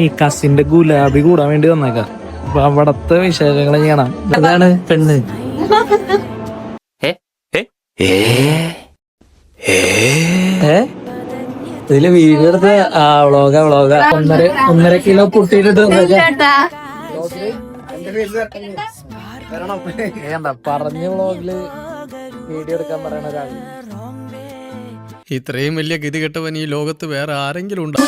ഈ കസിന്റെ ഗുലാബി കൂടാൻ വേണ്ടി വന്നേക്കാം. അപ്പൊ അവിടത്തെ വിശേഷങ്ങൾ ചെയ്യണം. അതാണ് പെണ്ണ്. ഇതില് വീഡിയോ എടുത്ത് വ്ളോഗ 1.5 കിലോ പൊട്ടിയിട്ട് പറഞ്ഞ വ്ളോഗില് വീഡിയോ എടുക്കാൻ പറയണ ഒരാള്. ഇത്രയും വലിയ ഗതികെട്ടവൻ ഈ ലോകത്ത് വേറെ ആരെങ്കിലും ഉണ്ടോ?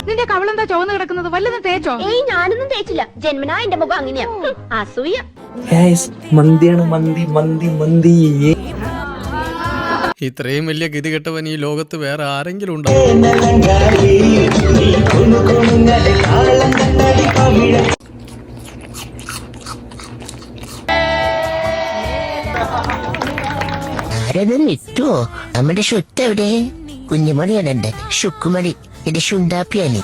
നിന്റെ കവളെന്താ ചുവന്ന് കിടക്കുന്നത്? വല്ലതും തേച്ചോ? ഏയ് ഞാനൊന്നും തേച്ചില്ല. ജന്മനാ എന്റെ മുഖം അങ്ങനെയാ. അസൂയ. മന്തിയാണ് മന്തി. ഇത്രയും വലിയ ഗതികെട്ടവൻ ഈ ലോകത്ത് വേറെ ആരെങ്കിലും ഉണ്ടോ? ഇട്ടോ നമ്മുടെ ഷുട്ട് എവിടെ? കുഞ്ഞുമണിയാണ് എന്റെ ഷുക്കുമണി, എന്റെ ഷുണ്ടാപ്പിയാണ്.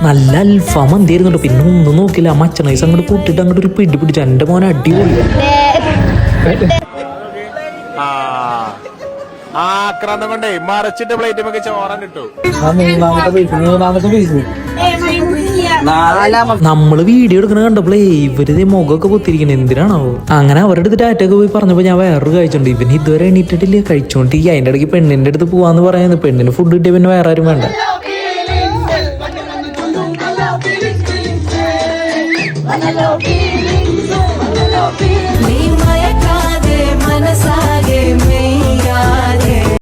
നല്ല അൽഫാം മന്തി ആയിരുന്നുണ്ടോ. പിന്നെ ഒന്നും നോക്കില്ല, മച്ചണൈസ് അങ്ങോട്ട് കൂട്ടിട്ട് അങ്ങോട്ട് ഒരു പിടി പിടിച്ചു. എന്റെ മോനെ അടിപൊളി. ആക്രാന്തം കൊണ്ടേ മറച്ചിട്ട് പ്ലേറ്റ് ഒക്കെ ചോറാൻ കിട്ടും. നമ്മള് വീഡിയോ എടുക്കണ കണ്ടപ്പോളേ ഇവര് മുഖമൊക്കെ പൊത്തിരിക്കണേ, എന്തിനാണോ? അങ്ങനെ അവരുടെ അടുത്ത് ടാറ്റൊക്കെ പോയി പറഞ്ഞപ്പോ ഞാൻ വേറൊരു കഴിച്ചോണ്ട് ഇവന് ഇതുവരെ എണീറ്റിട്ടില്ല, കഴിച്ചോണ്ടിരിക്കുക. അതിന്റെ ഇടയ്ക്ക് പെണ്ണിന്റെ അടുത്ത് പോവാന്ന് പറയുന്നത്. പെണ്ണിന് ഫുഡ് കിട്ടിയ പിന്നെ വേറെ ആരും വേണ്ട. Hello,